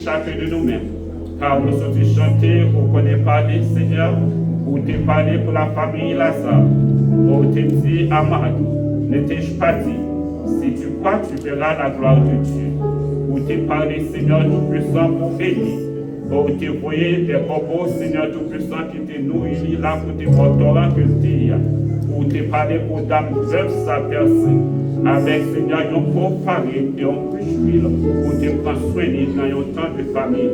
chacun de nous-mêmes. Car nous sommes chantés, on connaît parler, Seigneur, ou t'es parlé pour la famille Lazare, ou t'es dit, Amadou, ne t'ai-je pas dit, si tu crois, tu verras la gloire de Dieu. Ou t'es parlé, Seigneur Tout-Puissant, pour Élie, ou t'es voyé des corbeaux, Seigneur Tout-Puissant, qui te nourrit là pour tes mortorants que t'es, ou t'es parlé pour dame veuve sa personne, avec Seigneur, un pauvre farine et un plus d'huile, ou t'es prends soin dans un temps de famille.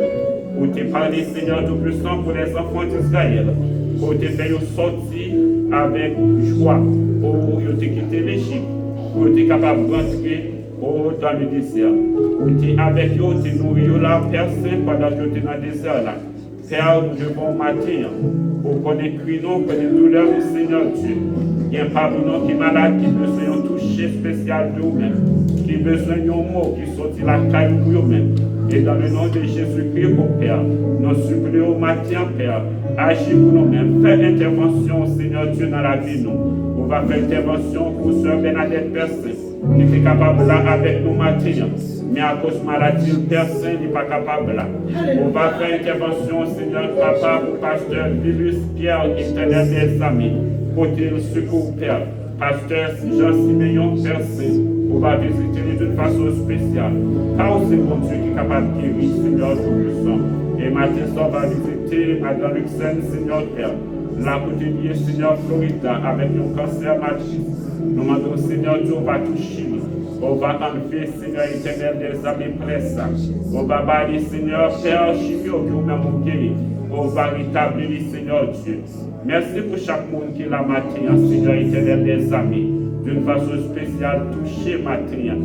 Où t'es parlé, Seigneur Tout-Puissant, pour les enfants d'Israël. Où t'es fait sortir avec joie. Où t'es quitté l'Égypte. Où t'es capable de rentrer dans le désert. Où t'es avec eux, t'es nourri là, Père Saint, pendant que t'es dans le désert là. Père, nous devons matin. Où qu'on écrit nous, qu'on est douleur du Seigneur Dieu. Il y a pas de nous qui est malade, qui besoin d'un toucher spécial de nous-mêmes. Qui besoin d'un mot qui sortit la caille pour eux-mêmes. Et dans le nom de Jésus-Christ, au Père, nous supplions au matin, Père, agis pour nous-mêmes. Fais intervention, Seigneur Dieu, dans la vie, nous. On va faire intervention pour Sœur Bernadette Persin, qui est capable là avec nous matin. Mais à cause de maladie, Père Saint n'est pas capable là. On va faire intervention, Seigneur Papa, pour Pasteur Vilus Pierre, éternel des amis. Côté le secours, Père. Pasteur Jean-Siméon Père Saint. On va visiter d'une façon spéciale. Car c'est mon Dieu qui est capable de guérir, Seigneur Tout-Puissant. Et matin, on va visiter Madame Luxène, Seigneur Père. La côté Seigneur Florida, avec un cancer matrice. Nous demandons, Seigneur Dieu, on va toucher. On va enlever, Seigneur éternel, des amis presse. On va balayer, Seigneur Père, chimio, qui nous même guéri. On va rétablir, Seigneur Dieu. Merci pour chaque monde qui est là matin, Seigneur éternel, des amis. D'une façon spéciale, toucher matin.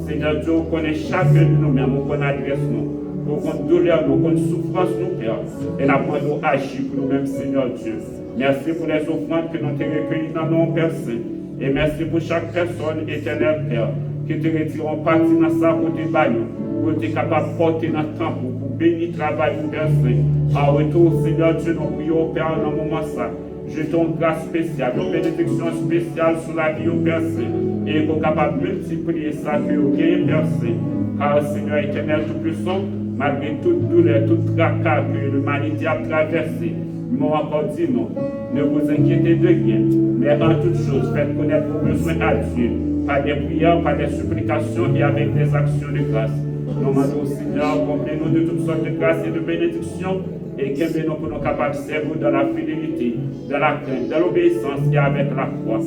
Seigneur Dieu, on connaît chacun de nous-mêmes, on connaît adresse nous, on connaît douleur, on connaît souffrance, nous, Père. Et nous avons agi pour nous-mêmes, Seigneur Dieu. Merci pour les offrandes que nous avons recueillies dans nos Père Saint. Et merci pour chaque personne éternelle, Père, qui te retirons partie dans sa côté baillot, pour être capable de porter notre temple, pour bénir le travail du Père Saint. En retour, Seigneur Dieu, nous prions, Père, dans le moment ça. Jetons une grâce spéciale, une bénédiction spéciale sur la vie au Père Saint. Et qu'on est capable de multiplier ça que vous gagnez, Père Saint. Car Seigneur éternel Tout-Puissant, malgré toute douleur, toute tracas que l'humanité a traversé, nous avons encore dit non. Ne vous inquiétez de rien, mais en toutes choses, faites connaître vos besoins à Dieu, par des prières, par des supplications et avec des actions de grâce. Nous demandons au Seigneur, comblez-nous de toutes sortes de grâces et de bénédictions, et qu'aimez-nous pour nous capables de servir dans la fidélité, dans la crainte, dans l'obéissance et avec la foi.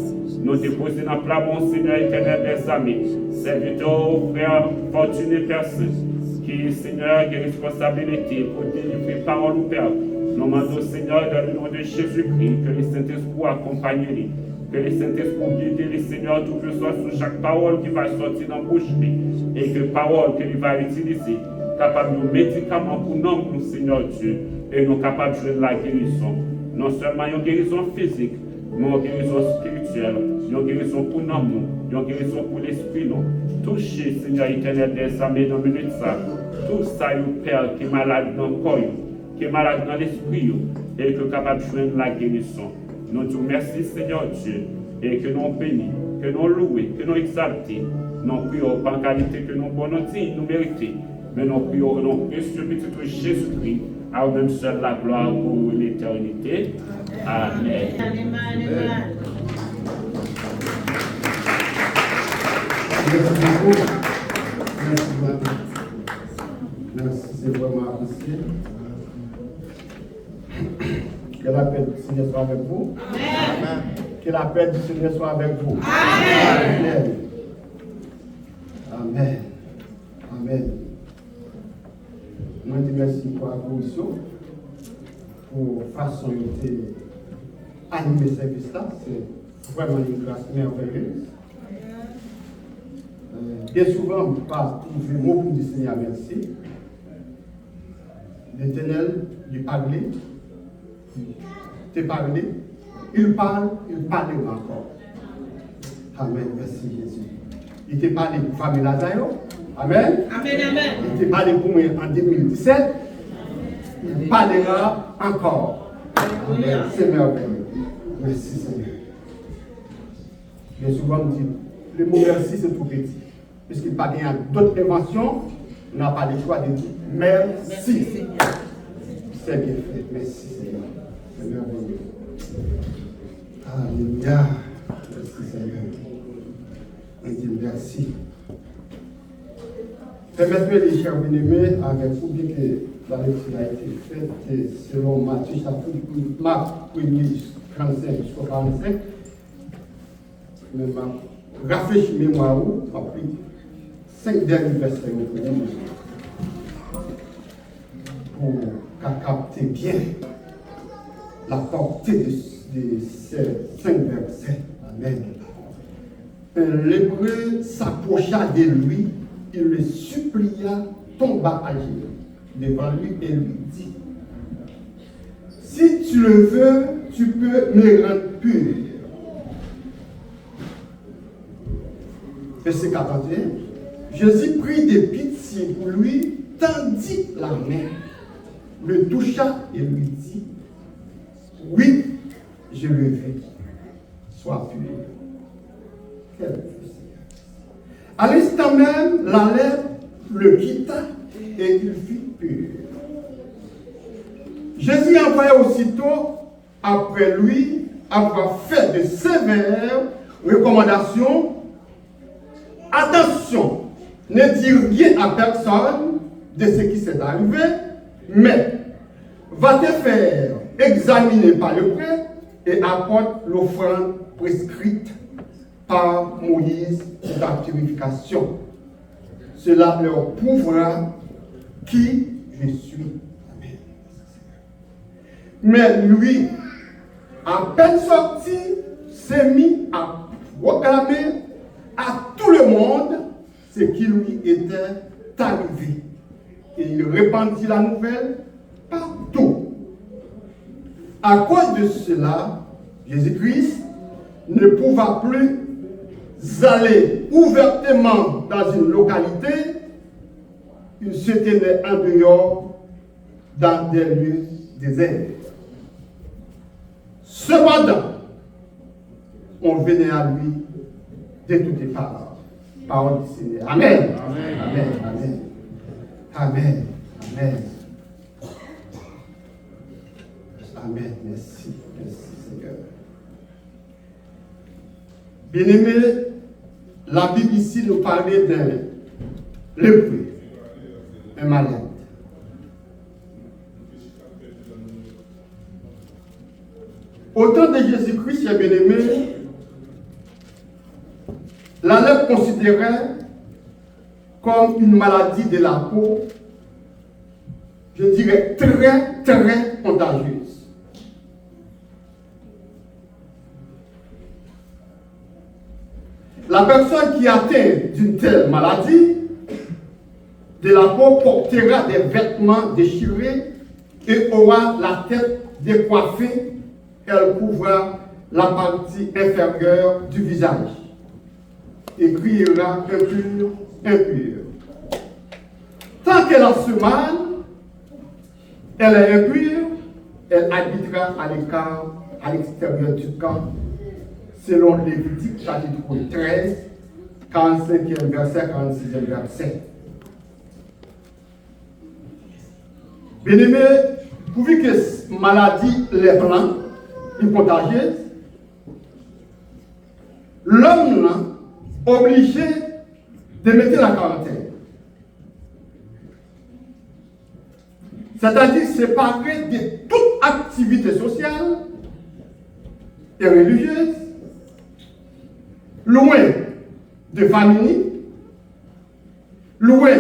Nous déposons dans plat, mon Seigneur éternel des amis, serviteurs, frères, fortunés personnes, qui, Seigneur, a des responsabilités pour délivrer parole au Père. Nous demandons, Seigneur, dans le nom de Jésus-Christ, que les Saint-Esprit accompagnent les, que les Saint-Esprit guident les Seigneurs tout le soir sur chaque parole qui va sortir dans la bouche, et que parole qu'il va utiliser, capable de médicaments pour nous, Seigneur Dieu, et nous capables de jouer la guérison. Non seulement une guérison physique, mais une guérison spirituelle, une guérison pour nous, une guérison pour l'esprit. Touchez, Seigneur éternel des âmes dans le minute ça. Tout ça, Père, qui est malade dans le corps, qui est malade dans l'esprit, et qui est capable de jouer la guérison. Nous disons merci, Seigneur Dieu, et que nous bénissons, que nous louons, que nous exaltons. Nous prions par qualité que nous bonnes, nous méritons. Mais nous prions au nom précieux petit Jésus-Christ, à vous-même seul la gloire pour l'éternité. Amen. Merci beaucoup. Merci, madame. Merci, c'est vraiment apprécié. Que la paix du Seigneur soit avec vous. Amen. Que la paix du Seigneur soit avec vous. Amen. Amen. Amen. Nous disons merci pour la commission, pour la façon d'animer ce service-là. C'est vraiment une grâce merveilleuse. Bien souvent, on ne peut pas trouver mot pour dire Seigneur merci. L'Éternel lui parlait, te parlait, il parle encore. Amen, merci Jésus. Il te parlé pour la famille Lazare. Amen. Amen, amen. Il te parlé pour moi en 2017. Il parlera encore. Amen. C'est merveilleux. Merci Seigneur. Bien souvent, on dit, le mot merci c'est tout petit. Puisqu'il n'y a pas d'autres inventions, on n'a pas le choix de dire Merci. C'est bien fait. Merci Seigneur. C'est merveilleux. Alléluia. Merci Seigneur. On dit merci. Permettez-moi les chers bien-aimés, avec vous, bien que la lecture a été faite selon Matthieu chapitre Marc 1er 35 jusqu'au 45. Mais ma rafraîchie mémoire, m'a pris 5 derniers versets pour capter bien la portée de ces 5 versets. Amen. L'hébreu s'approcha de lui, il le supplia, tomba à genoux devant lui et lui dit: si tu le veux, tu peux me rendre pur. Verset 41. Jésus prit de pitié pour lui, tendit la main, le toucha et lui dit: oui, je le veux, sois pur. Quel à l'instant même, la lèpre le quitta et il fut pur. Jésus envoya aussitôt après lui avoir fait de sévères recommandations. Attention, ne dis rien à personne de ce qui s'est arrivé, mais va te faire examiner par le prêtre et apporte l'offrande prescrite par Moïse de la purification. Cela leur prouvera qui je suis. Amen. Mais lui, à peine sorti, s'est mis à proclamer à tout le monde ce qui lui était arrivé. Et il répandit la nouvelle partout. À cause de cela, Jésus-Christ ne pouvait plus aller ouvertement dans une localité, il se tenait en dehors dans des lieux déserts. Cependant, on venait à lui de toutes les parts. Parole du Seigneur. Amen. Amen. Amen. Amen. Amen. Amen. Amen. Merci. Merci Seigneur. Bien-aimés, la Bible ici nous parlait d'un lépreux, un malade. Au temps de Jésus-Christ, bien aimé, la lèpre considérait comme une maladie de la peau, je dirais très, très contagieuse. La personne qui atteint d'une telle maladie de la peau portera des vêtements déchirés et aura la tête décoiffée. Elle couvrira la partie inférieure du visage et criera impur, impur. Tant qu'elle a ce mal, elle est impure, elle habitera à l'écart, à l'extérieur du camp, selon Lévitique chapitre 13, 45e verset, 46e verset. Bien-aimé, pourvu que cette maladie les blancs, est contagieuse, l'homme est obligé de mettre la quarantaine. C'est-à-dire séparé de toute activité sociale et religieuse, loin de famille, loin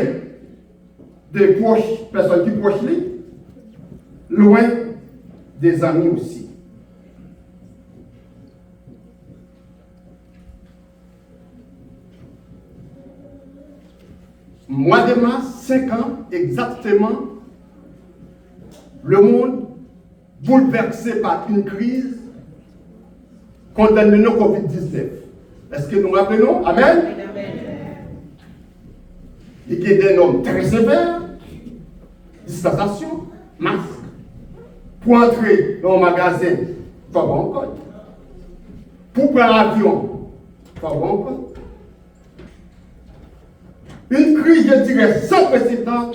des proches, personnes qui proches lui, loin des amis aussi. Mois de mars, 5 ans exactement, le monde bouleversé par une crise contaminée Covid-19. Est-ce que nous rappelons? Amen. Il y a des normes très sévères, distanciation, masque. Pour entrer dans un magasin, il faut avoir un code. Pour prendre l'avion, il faut avoir un code. Une crise, je dirais, sans précédent,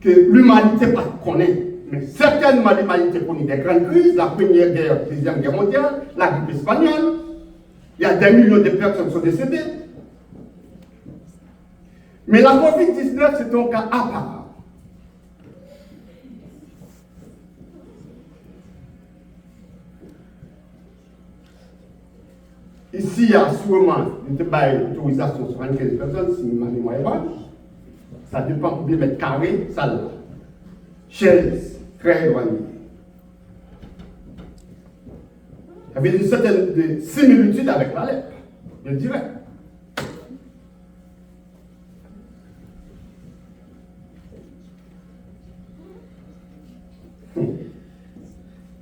que l'humanité pas connaît. Mais certainement l'humanité connaît des grandes crises, la première guerre, la deuxième guerre mondiale, la grippe espagnole. Il y a des millions de personnes qui sont décédées. Mais la COVID-19, c'est un cas à part. Ici, il y a sûrement une autorisation sur 75 personnes, si ma mémoire est bonne. Ça dépend combien de mètres carrés, ça là. Chaise, très éloigné. Il y avait une certaine similitude avec la lèpre, je dirais.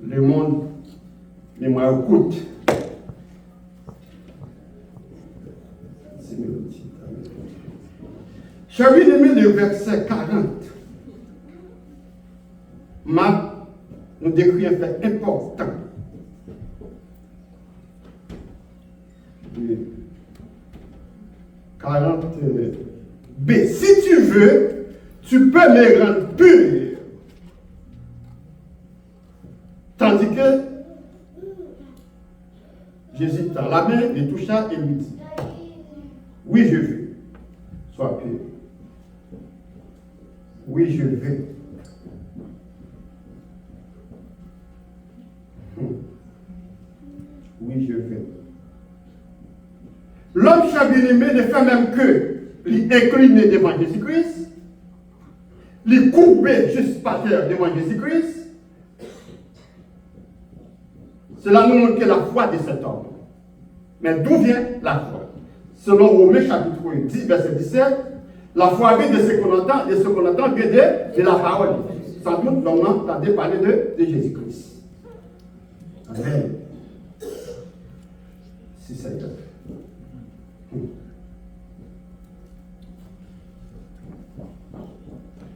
Le monde, mémoire courte. Chers bien-aimés, le verset 40, Marc nous décrit un fait important. 40b. Si tu veux, tu peux me rendre pur. Tandis que Jésus tend la main, les toucha et lui dit, oui, je veux, sois pur. Oui, je veux. Oui, je veux. L'homme bien-aimé ne fait même que l'incliner devant Jésus-Christ, les couper juste par terre devant Jésus-Christ. Cela nous montre que la foi de cet homme. Mais d'où vient la foi? Selon Romains chapitre 10, verset 17, la foi vient de ce qu'on entend, vient de la parole. Sans doute, l'on entendait parler de Jésus-Christ. Amen. Si Seigneur.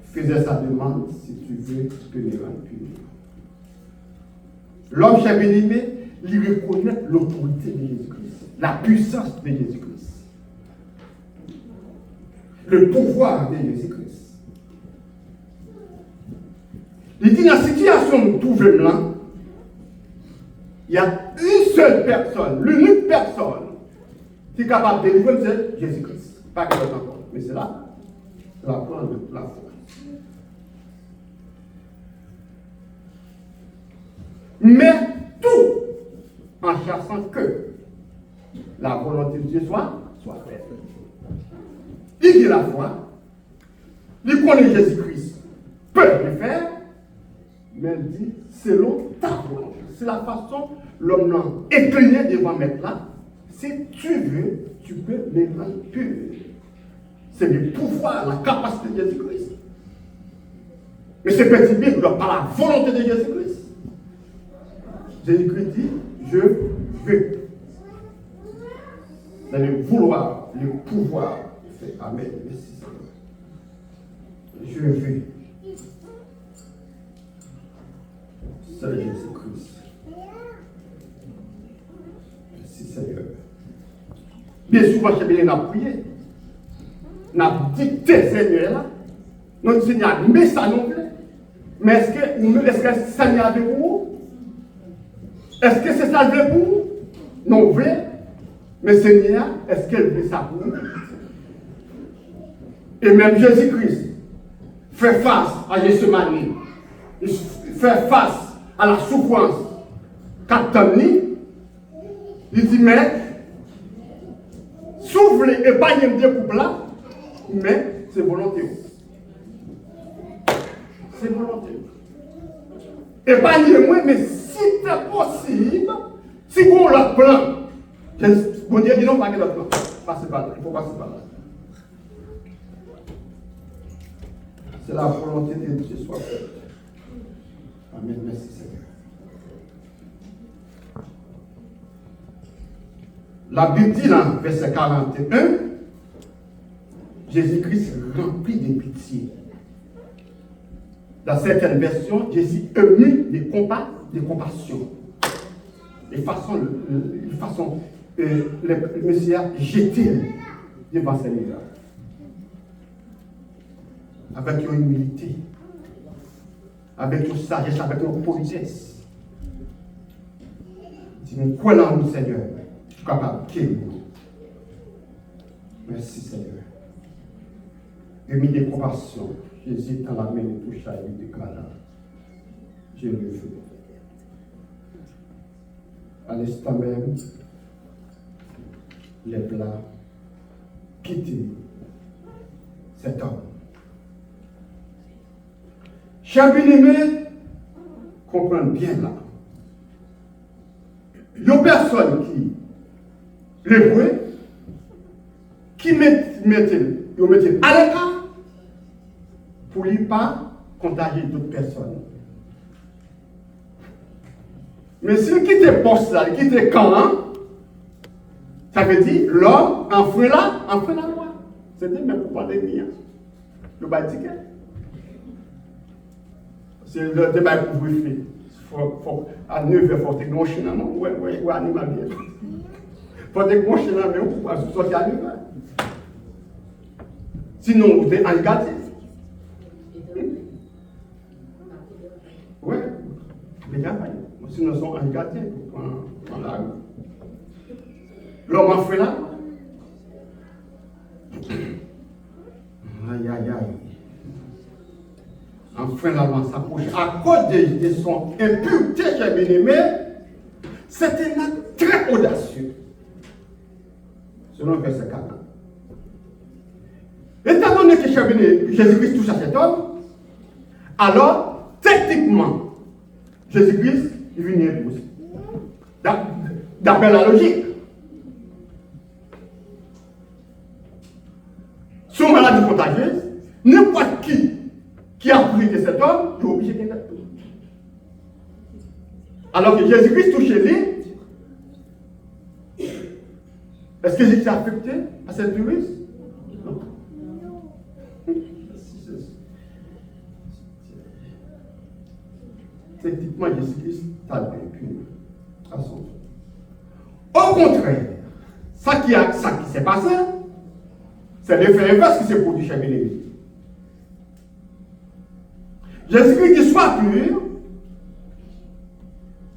Faisais sa demande, si tu veux, tu peux me rendre pur. L'homme bien-aimé, il reconnaît l'autorité de Jésus-Christ, la puissance de Jésus-Christ, le pouvoir de Jésus-Christ. Il dit dans la situation où tout veut blanc, il y a une seule personne, l'unique personne qui est capable de délivrer, c'est Jésus-Christ. Pas que d'autre encore, mais c'est là, c'est la foi de la foi. Mais tout en cherchant que la volonté de Dieu soit faite. Il dit la foi, il connaît Jésus-Christ, peut le faire, mais il dit selon ta volonté. C'est la façon l'homme l'a incliné devant mettre là. Si tu veux, tu peux les rendre purs. C'est le pouvoir, la capacité de Jésus-Christ. Mais ce petit Bible doit par la volonté de Jésus-Christ. Jésus-Christ dit, je veux. C'est le vouloir, le pouvoir. Amen. Je veux. C'est Jésus-Christ. Merci Seigneur. Bien souvent, on a prié. On a dicté Seigneur là. Notre Seigneur, mais ça non plus. Mais est-ce que Seigneur avec vous? Est-ce que c'est ça le veut pour vous? Non, vrai. Mais Seigneur, est-ce qu'elle veut ça pour nous? Et même Jésus-Christ fait face à Gethsémani. Il fait face à la souffrance qu'attendait. Il dit, mais, soufflez et pas y découpe là, mais c'est volonté. C'est volonté. Et pas y moi, mais si c'est possible, si vous avez le plan, bon Dieu dit non, pas que le plan. Passez par là, il faut passer par là. C'est la volonté de Dieu soit faite. Amen, merci Seigneur. La Bible dit dans verset 41, Jésus-Christ rempli de pitié. Dans certaines versions, Jésus ému de compassion. De façon, le Messie jeté devant Seigneur. Avec une humilité. avec une sagesse, avec une politesse. Dis-nous, quoi dans nous, Seigneur, tu es capable de nous. Merci, Seigneur. Et mis des compassions. Jésus dans la main de touche à lui, déclara. Je le fais. À l'instant même, les plats quitter cet homme. Chers bien-aimés, comprenez bien là. Il y a personne qui l'éprouve, qui mettent à l'écart pour ne pas contagier d'autres personnes. Mais si vous quittez le poste là, vous quittez le camp, ça veut dire l'homme enfreint la loi. C'est-à-dire même pour pas de rien. Le bas ticket. C'est le débat que vous faites. À 9h, il faut que vous ayez un chien. Oui, animal bien. Il faut que vous ayez un chien pour sortir à 9h. Sinon, vous êtes engagé. Oui, les gars, sinon, ils sont engagés dans la rue. L'homme en fait là. Aïe, aïe, aïe. Enfin, la loi s'approche. À cause de son impureté, j'ai bien aimé, c'était un acte très audacieux. Selon le verset 4. Étant donné que Jésus-Christ touche à cet homme, alors, techniquement, Jésus-Christ, il vient épouser. D'après la logique. Sur maladie contagieuse, n'importe qui a pris de cet homme, il est obligé d'être épouser. Alors que Jésus-Christ touche lui, est-ce que Jésus est affecté à cette virus? Non. Techniquement, Jésus-Christ a vécu à son tour. Au contraire, ça qui s'est passé, c'est l'effet inverse qui s'est produit chez Bénédicte. Jésus-Christ qui soit pur,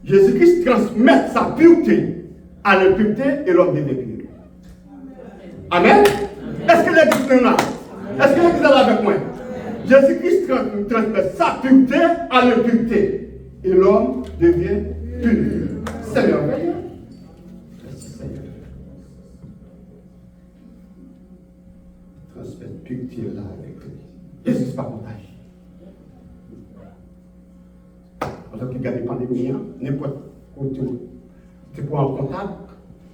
Jésus-Christ transmet sa pureté à l'impureté et l'homme devient pur. Amen. Est-ce que l'Église est là? Est-ce que l'Église est là avec moi? Jésus-Christ transmet sa pureté à l'impureté et l'homme devient pur. C'est merveilleux. Merci Seigneur. Transmet pureté là avec lui. Jésus n'est pas contagieux. Alors qu'il y a des pandémies, n'importe côté, tu prends en contact,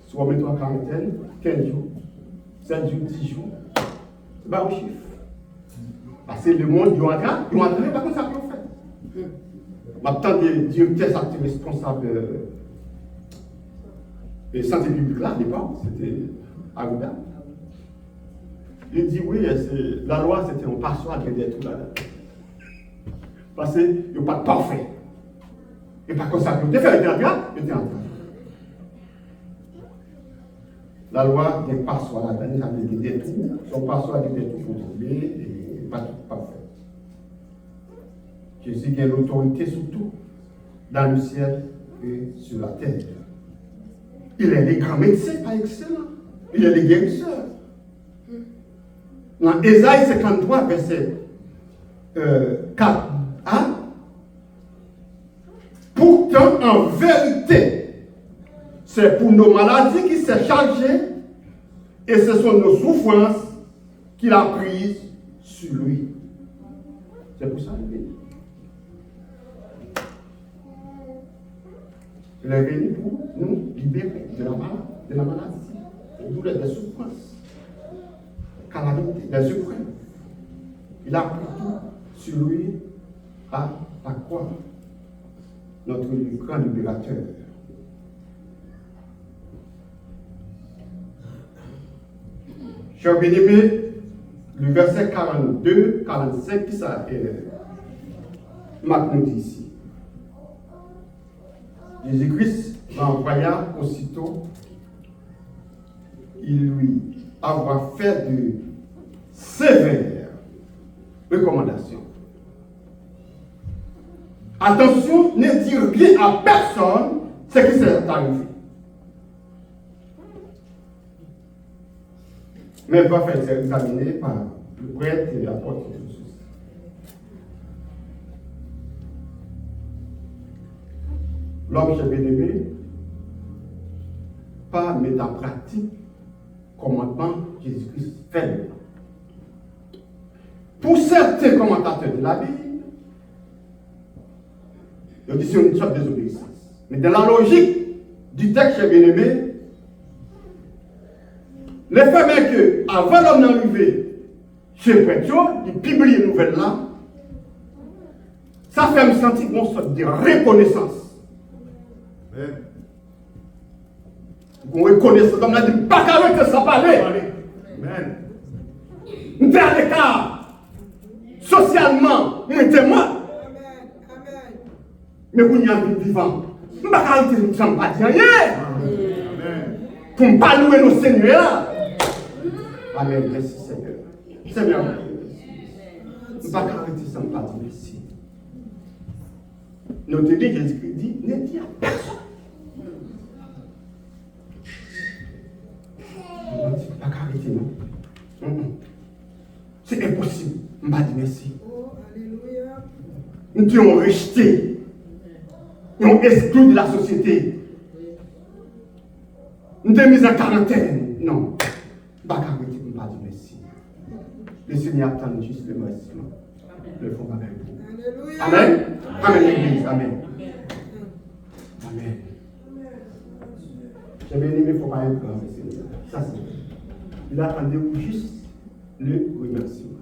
soit mets-toi en quarantaine, 15 jours, 7 jours, 10 jours, c'est pas un chiffre. Parce que le monde, ils ont entré, pas comme ça qu'on fait. Maintenant, des directeurs actifs responsables de santé publique là, à l'époque, c'était Aouda. Il dit oui, la loi c'était un passoire de tout là. Parce qu'il n'y a pas de parfait. Et pas comme ça, il était en train. La loi n'est pas soit la peine, ça veut dire tout. Son passoire de tout, il faut trouver, et pas tout parfait. Jésus a l'autorité sur tout, dans le ciel et sur la terre. Il est le grand médecin par excellence. Il est le guérisseur. Dans Ésaïe 53, verset 4, hein? Pourtant, en vérité, c'est pour nos maladies qu'il s'est chargé et ce sont nos souffrances qu'il a prises sur lui. C'est pour ça qu'il est venu. Il est venu pour nous libérer de la maladie, des douleurs, des souffrances, calamité, des épreuves. Il a pris tout sur lui à la croix. Notre grand libérateur. Chers bien-aimés, le verset 42, 45, ça Marc nous dit ici. Jésus-Christ l'envoya aussitôt, il lui avoir fait de sévères recommandations. Attention, ne dire rien à personne ce qui s'est arrivé. Mais elle va faire examiner par le prêtre et l'apôtre de Jésus. L'homme chez bien-aimé, pas mettre en pratique commandement Jésus-Christ fait. Pour certains commentateurs de la Bible, ils disent une sorte de désobéissance. Mais dans la logique du texte chez bien-aimé, le fait même que, avant l'homme d'arriver chez le prêtre, il publie une nouvelle là, ça fait me sentir une sorte de reconnaissance. Une reconnaissance, comme on a dit, pas qu'à arrêter sans parler. Amen. Nous sommes à l'écart. Socialement, nous sommes morts. Mais vous n'y avez vivant. Nous ne sommes pas arrêter sans pas dire rien. Pour ne pas louer nos seigneurs. Amen. Merci Seigneur. Seigneur. Nous ne sommes pas arrêter sans pas dire merci. Notre Dieu Jésus-Christ dit, ne dis à personne. Pas arrêter, non? C'est impossible. Je ne vais pas dire merci. Nous devons rejeter. Nous sommes exclus de la société. Nous sommes mis en quarantaine. Non. Je ne vais pas arrêter, je ne vais pas dire merci. Le Seigneur attend juste le merci. Le fond avec vous. Amen. Amen, l'Église. Amen. Amen. J'ai bien aimé, il ne faut pas être grand, Seigneur. Ça, c'est. Il attendait juste le remerciement.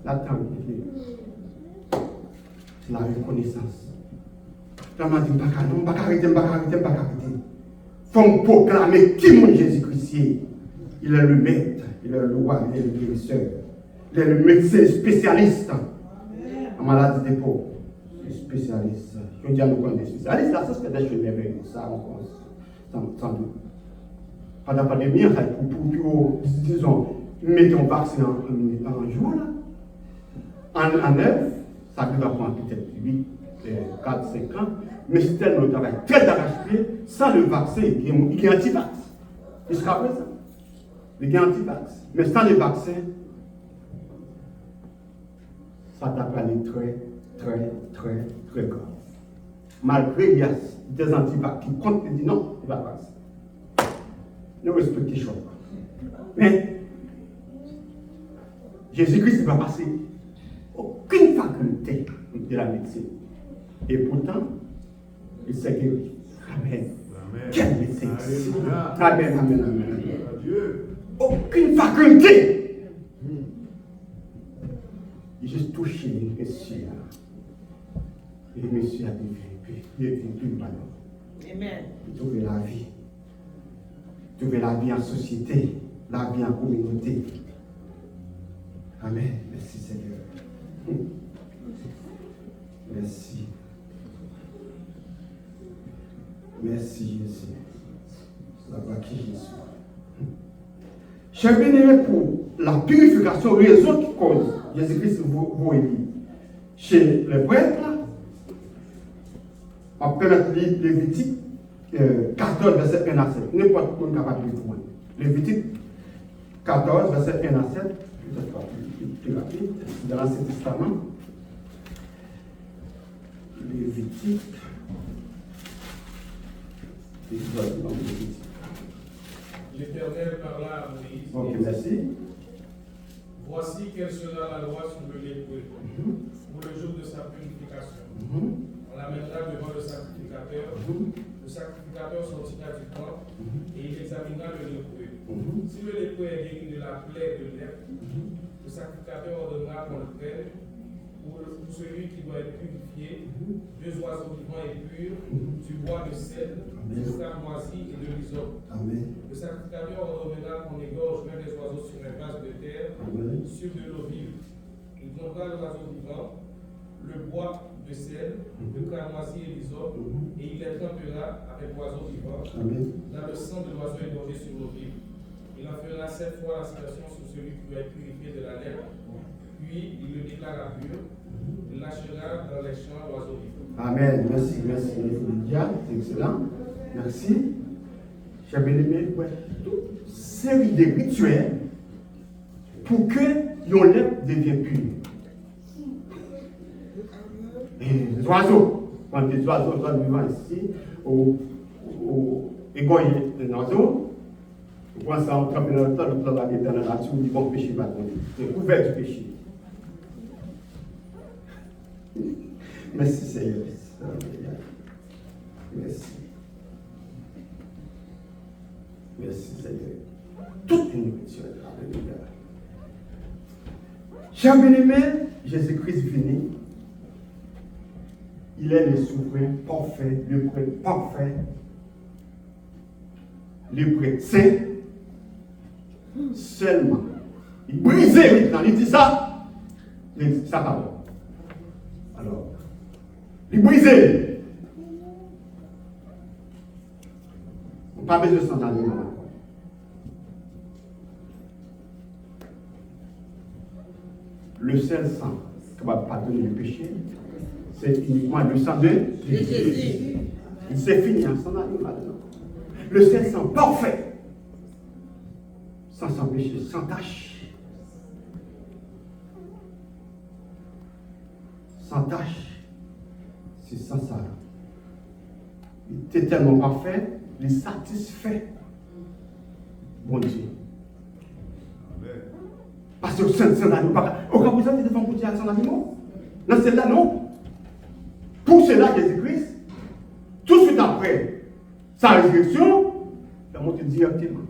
L'attente, c'est la reconnaissance. Là, m'a dit, je ne vais pas arrêter. Il faut me proclamer qui est Jésus-Christ. Il est le maître, il est le roi, il est le guérisseur. Il est le médecin spécialiste en maladie des pauvres. Spécialiste. Je veux dire, nous connaissons des spécialistes. Là, ça, c'est des choses merveilleuses. Ça, on pense. Sans doute. Pendant la pandémie, pour disons, mettre un vaccin en jour, en neuf, ça va prendre peut-être 8, 4, 5 ans, mais c'est tellement de travail très d'arrache-pied, sans le vaccin, il y a anti-vax. Jusqu'à présent, il y a anti-vax. Mais sans le vaccin, ça t'a aller très grave. Malgré il y a des anti-vax qui comptent et disent non, il va passer. Ne respectez les choses. Mais Jésus-Christ ne va passer aucune faculté de la médecine. Et pourtant, il s'est guéri. Amen. Quel médecin. Amen. Aucune faculté. Il a juste touché le monsieur. Et le monsieur a développé. Il a vécu une ballon. Amen. Il a trouvé la vie. Trouver la vie en société, la vie en communauté. Amen. Merci Seigneur. Merci. Merci Jésus. La voix qui Jésus. Chers bien-aimés, pour la purification, raison qui cause, Jésus-Christ vous dit, chez les prêtres, on peut mettre Lévitique 14, verset 1 à 7. N'importe qui est capable de trouver. Lévitique 14, verset 1 à 7. Peut-être pas plus rapide. Dans l'Ancien Testament. Lévitique. L'Éternel parla à Moïse. Ok, merci. Voici quelle sera la loi sur le lépreux pour le jour de sa purification. On l'amènera devant le sacrificateur. Le sacrificateur sortira du camp et il examinera le lépreux. Si le lépreux est guéri de la plaie de lèpre, le sacrificateur ordonnera qu'on le prenne. Pour celui qui doit être purifié, 2 oiseaux vivants et purs, du bois de cèdre, du frère moisi et de l'hysope. Le sacrificateur ordonnera qu'on égorge même les oiseaux sur un vase de terre, sur de l'eau vive. Il prendra l'oiseau vivant, le bois de cèdre, le cramoisi et l'hysope, et il les trempera avec l'oiseau vivant dans le sang de l'oiseau égorgé sur l'eau vive. Il en fera 7 fois l'aspersion sur celui qui doit être purifié de la lèpre, puis il le déclara pur. Il lâchera dans les champs, l'oiseau vivant. Amen. Merci, merci. Lydia, c'est excellent. Merci. Chers bien-aimés, ouais, toute série de rituels pour que yon lèvre devienne pur. Et les oiseaux, quand les oiseaux sont vivants ici, au égoyer d'un oiseau, vous pensez en tremper dans le temps, le plan va être dans la nature, ils vont pécher, va tomber. C'est couvert du péché. Merci Seigneur. Merci. Merci Seigneur. Toute une nourriture. Alléluia. Chers bien-aimés, Jésus-Christ venu. Il est le souverain parfait, le prêtre parfait, le prêtre saint. Seulement. Il brisait maintenant. Il dit ça. Il dit ça pardon. Alors, il brisait. On n'a pas besoin de s'en aller. Le seul sang qui va pardonner le péché, c'est uniquement le sang de Jésus. Il s'est fini, s'en aller maintenant. Le seul sang parfait, sans péché, sans tache. Sans tache, c'est sans ça. Il était tellement parfait, il est satisfait. Bon Dieu. Parce que sans l'agneau, au cas où vous êtes devant vous dire sans l'agneau, non, c'est là, non. Pour cela, Jésus-Christ, tout de suite après sa résurrection, il a monté directement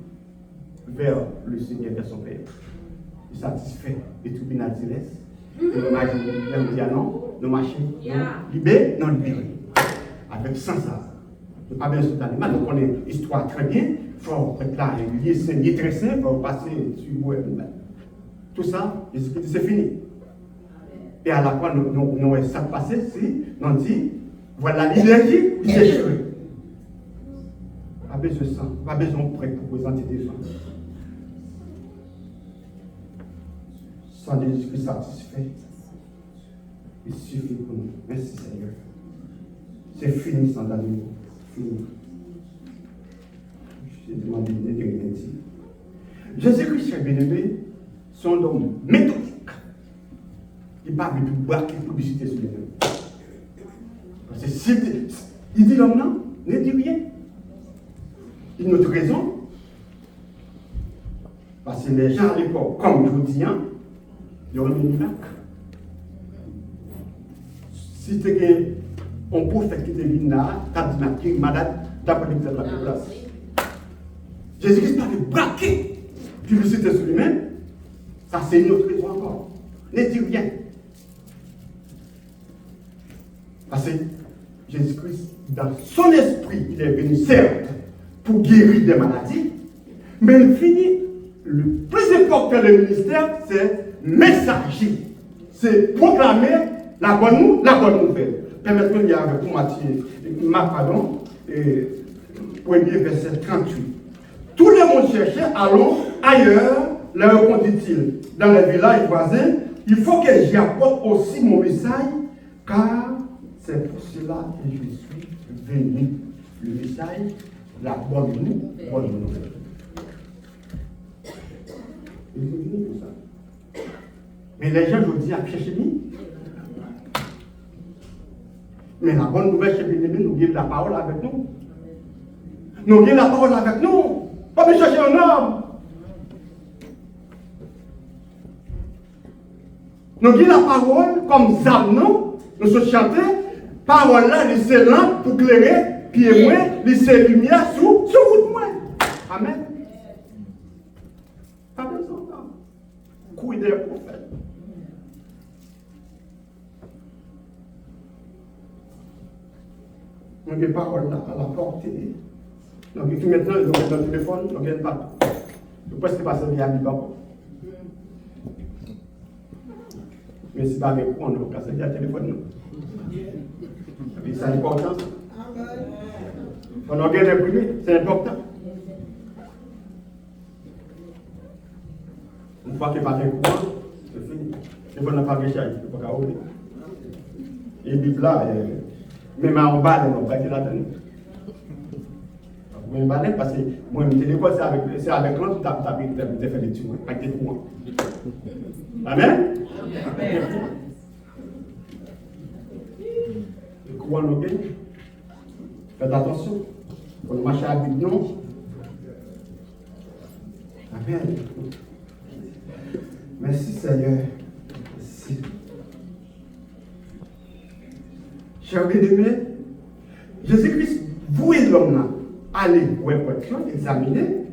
vers le Seigneur, vers son Père. Il est satisfait de tout binadilès. Nous disons non, nous marchons, libérés, non libérés. Avec sans ça. Nous n'avons pas besoin de l'animal, donc on est histoire très bien. Il faut être là, il est très simple, il faut passer sur le bois. Tout ça, Jésus-Christ, c'est fini. Et à la fois, nous ça passé, si, nous dit, voilà l'énergie, vous chercherez. Pas besoin de ça, pas besoin de prêtre pour présenter des gens. Sans Jésus-Christ satisfait, il suffit pour nous. Merci Seigneur. C'est fini sans l'amour. Fini. Je t'ai demandé de rien dire. Jésus-Christ, cher bien-aimé, c'est un homme méthodique. Il ne parle plus de boire qu'il publicité sur les deux. Parce que si il dit l'homme non, ne dit rien. Il a notre raison. Parce que les gens à l'époque, comme je vous dis, ils ont une miracle. Si tu es un prophète qui devine là, tu as dit malade, tu as pas dit que la place. Jésus-Christ parle de braquer publicité sur lui-même. Ça, c'est une autre raison encore. Ne dis rien. Parce que Jésus-Christ, dans son esprit, il est venu certes pour guérir des maladies, mais il finit, le plus important le ministère, c'est messager. C'est proclamer la bonne nouvelle. Permettez-moi de lire avec vous Marc, pardon, premier verset 38. Tout le monde cherchait, allons ailleurs, leur répondit-il, dans les villages voisins, il faut que j'y apporte aussi mon message, car c'est pour cela que je suis venu. Le message, la bonne nouvelle. Il est venu pour ça. Mais les gens, je dis, à chercher lui. Mais la bonne nouvelle, chez bien-aimé, nous guide la parole avec nous. Nous guide la parole avec nous. Pas de chercher un homme. Nous guide la parole comme Zab, non? Nous sommes chantés. Parole là, c'est lampe pour éclairer, puis moi, c'est lumière sur vous de moi. Amen. Pas besoin d'en couille des prophètes. Nous avons des paroles là, à la portée. Donc, maintenant, ils ont dans le téléphone, ils ne pas. Vous pouvez passer via mi papa. Mais si pas avec vous, on va passer via le téléphone. Et c'est important. On a bien imprimé, c'est important. Une fois qu'il n'y a pas de courant, c'est fini. Il ne faut pas de charge, il ne faut pas rouler. Et Bible là, même en bas, on va la donner. Moi, je parce que moi, je l'école, c'est avec l'autre, tu as fait des tues, avec des courants. Amen? Le courant, ok? Faites attention. On marche à la Bible, non? Amen. Merci Seigneur. Merci. Chers bien-aimés, Jésus-Christ, vous et l'homme, allez, pour examiner.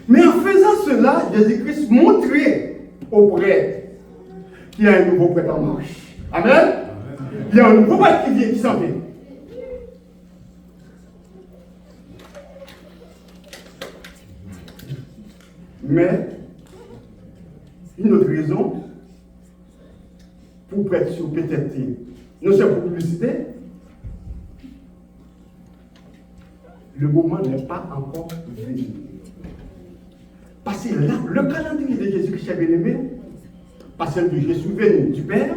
Mais en faisant cela, Jésus-Christ montrait au prêtre qu'il y a un nouveau prêtre en marche. Amen. Il y a un nouveau prêtre qui vient, qui s'en vient. Mais, une autre raison, pour prêtre sur peut-être, non seulement pour publicité, le moment n'est pas encore venu. Parce que là, le calendrier de Jésus-Christ est bien-aimé, parce que je suis venu du Père,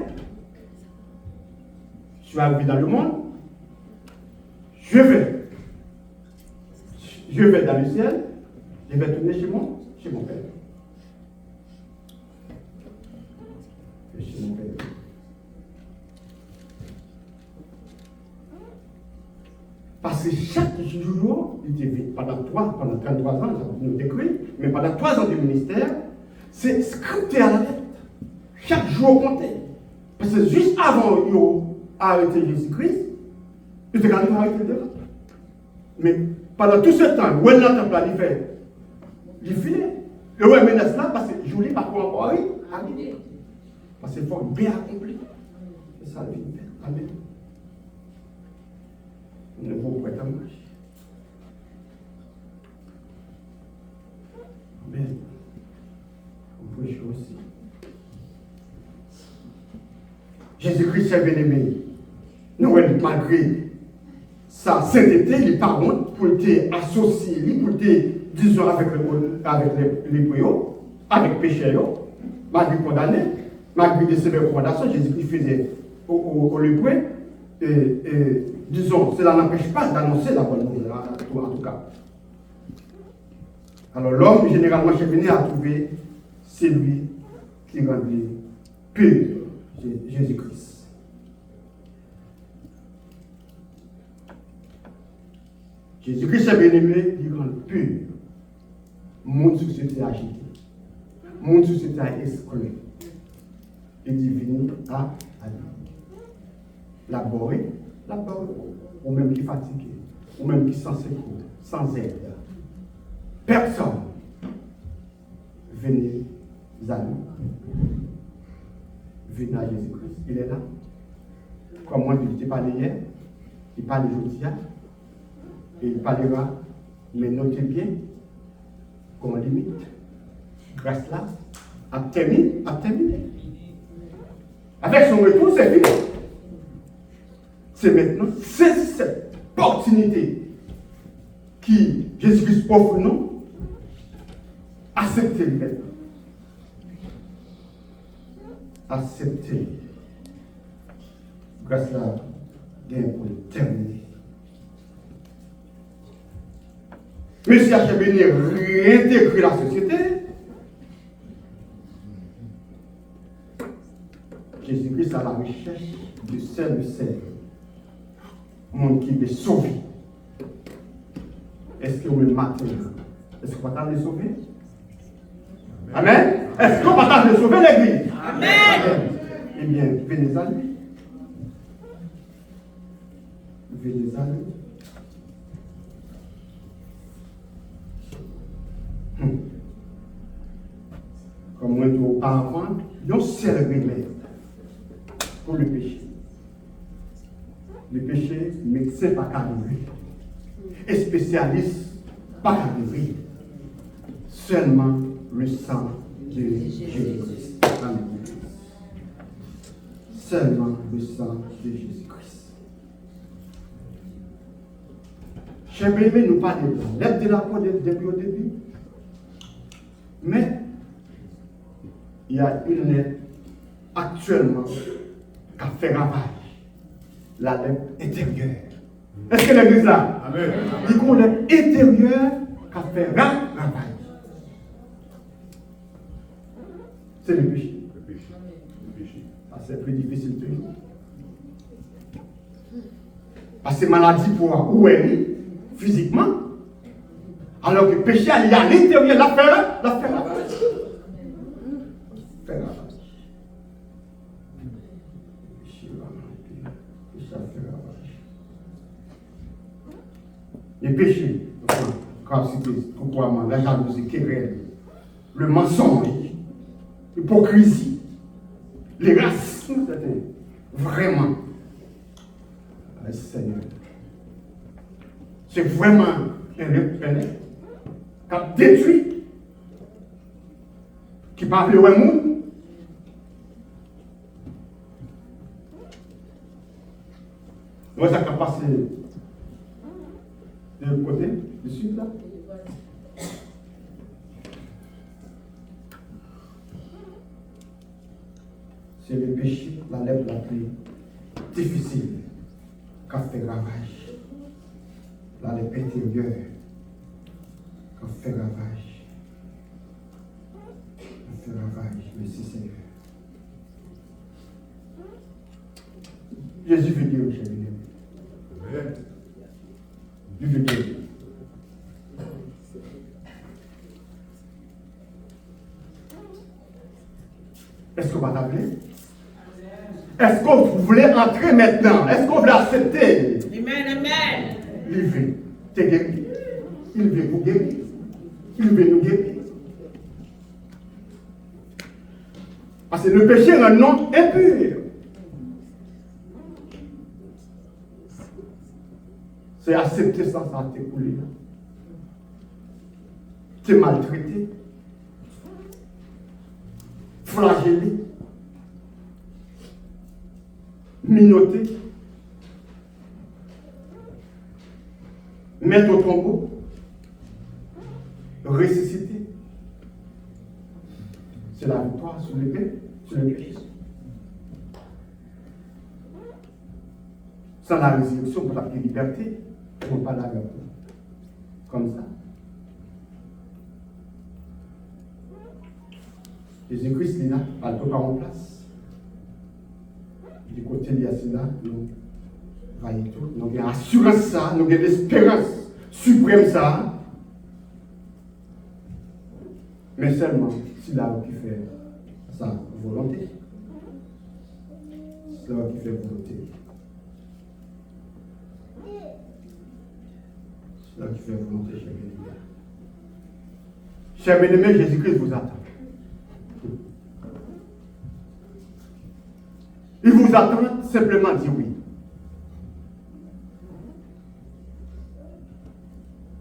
je suis arrivé dans le monde, je vais dans le ciel, je vais tourner chez mon Père. Chez mon Père. Parce que chaque jour, il était pendant 33 ans, nous décrit, mais pendant 3 ans de ministère, c'est scripté à la lettre. Chaque jour comptait. Parce que juste avant d'arrêter Jésus-Christ, il était quand même arrêté de là. Mais pendant tout ce temps, où est-ce que il fait? Il filait. Et où est-ce là? Parce que je voulais pas encore arriver. Parce qu'il faut bien accomplir. C'est ça le vie. Amen. Ne vous pouvez pas marcher. Amen. On peut jouer aussi. Jésus-Christ est bien-aimé. Noël, malgré sa sainteté, les parents, pour être associés, pour être, disons, avec les préaux, avec péché, malgré condamné, malgré des sévères condamnations, Jésus-Christ faisait au lépreux, disons, cela n'empêche pas d'annoncer la bonne nouvelle, en tout cas. Alors l'homme, généralement, chez Béné, a trouvé celui qui rendait pur, Jésus-Christ. Jésus-Christ est bien-aimé, il rend pur. Mon société agitée. Mon société exclue. Et divine à laborer, ou même qui est fatigué, ou même qui est sans secours, sans aide. Personne. Venez à nous. Venez à Jésus-Christ. Il est là. Comme moi, je t'ai parlé hier, il parle aujourd'hui, et il parlera, mais notez bien qu'on limite. Grâce là, à terminer. Avec son retour, c'est fini. C'est maintenant, c'est cette opportunité qui Jésus-Christ offre nous, acceptez-le maintenant. Acceptez. Grâce là, gain pour terminer. Mais si à venir réintégrer la société, Jésus-Christ a la recherche du seul monde qui est sauvé. Est-ce que vous me matez? Est-ce qu'on va le sauver? Amen. Est-ce qu'on va le sauver l'église? Amen. Eh bien, venez à lui. Venez à lui. Comme on dit auparavant, il y a un seul remède pour le péché. Le péché, médecin pas qu'à guérir. Et spécialiste pas qu'à guérir. Seulement le sang de Jésus-Christ. Amen. Seulement le sang de Jésus-Christ. Chers bien-aimés, nous parlons de la lettre de la peau depuis au début. Mais il y a une lettre actuellement qui a fait ravage la lèvre intérieure. Est-ce que l'église là? Amen. Il qu'on lèvre intérieure qui fait travail. C'est le péché. Ça, c'est plus difficile de nous. Parce que maladie pour où elle est, physiquement. Alors que le péché, il y a à l'intérieur, la faire ravage. Faire ravage. Péché, ça fait ravage. Les péchés, quand c'était pourquoi la jalousie, querelle, le mensonge, l'hypocrisie, les racismes, vraiment, Seigneur, c'est vraiment un repreneur qui a détruit, qui parle au monde. Moi, ça a passé de l'autre côté, du sud là. C'est le péché, la lèvre la plus difficile qui a fait ravage. La lèvre intérieure qui a fait ravage. Qui a fait ravage. Merci Seigneur. Jésus veut dire, cher bien. Dieu veut dire. Est-ce qu'on va t'appeler? Est-ce qu'on voulait entrer maintenant? Est-ce qu'on voulait accepter? Amen, amen. Il veut te guérir. Il veut vous guérir. Il veut nous guérir. Parce que le péché est un nom impur. C'est accepter ça, ça t'est coulé. T'es maltraité. Flagellé. Minoté. Mettre au tombeau. Ressusciter. C'est la victoire sur l'épée, sur le péché. Sans la résurrection pour la liberté, on ne pas la liberté. Comme ça. Jésus-Christ est là, pas le pas en place. Du côté de là, nous voyons tout. Nous avons assurance ça, nous avons l'espérance suprême ça. Mais seulement si là qui fait sa volonté. C'est là qui fait volonté. C'est là qui fait volonté, cher bien-aimé. Cher bien-aimé, Jésus-Christ vous attend. Il vous attend simplement dire oui.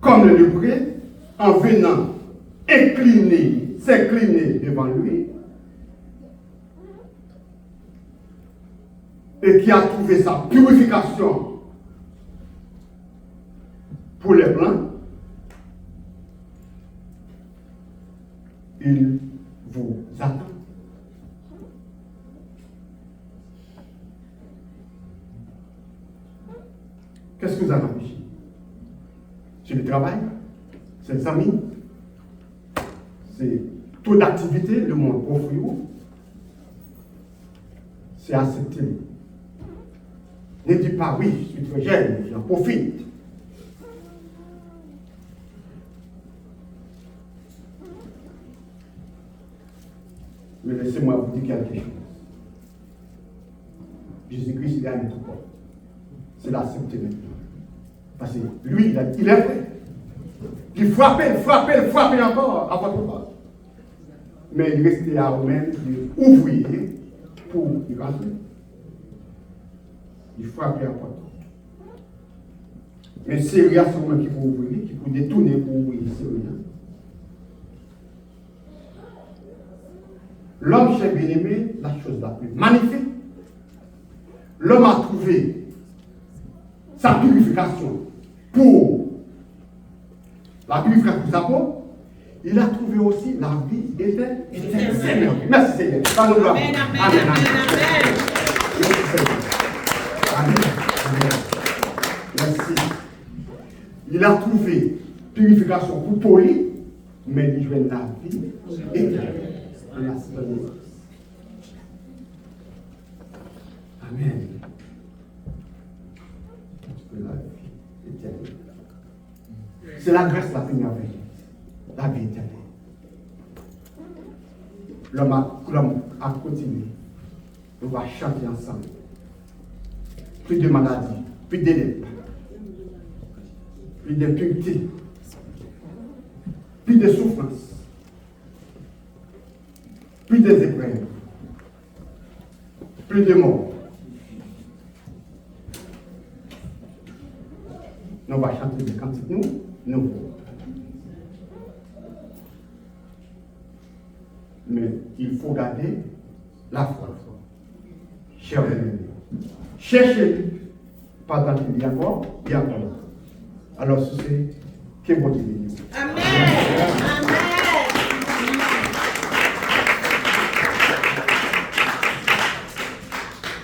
Comme le lépreux, en venant s'incliner devant lui, et qui a trouvé sa purification pour les blancs, il vous attend. Qu'est-ce que vous avez empêché? C'est le travail, c'est les amis, c'est toute activité, le monde offre, c'est accepter. Ne dis pas oui, je suis très jeune, j'en profite. Mais laissez-moi vous dire quelque chose. Jésus-Christ gagne tout corps. C'est l'accepter maintenant. Parce que lui, il est prêt. Il frappait encore à votre porte. Mais il restait à vous-même d'ouvrir pour y rentrer. Il frappait à votre porte. Mais c'est rien seulement qui peut ouvrir, qui peut détourner pour ouvrir, c'est rien. L'homme, cher bien-aimé, la chose la plus magnifique, l'homme a trouvé sa purification pour la purification pour sa peau, il a trouvé aussi la vie éternelle. Merci Seigneur. Amen, amen, amen, amen. Amen. Il a trouvé purification pour poli, mais il veut la vie éternelle. Amen. La vie éternelle. C'est la grâce la plus merveilleuse. La vie éternelle. L'homme a continué. On va chanter ensemble. Plus de maladies, plus d'élèves, plus d'impunité, plus de souffrance, plus de épreuves, plus de morts. Nous allons chanter des cantiques nous. Mais il faut garder la foi. Cher amis, cherchez-le pendant qu'il y a encore, il y a encore. Alors, c'est que bon Dieu. Amen.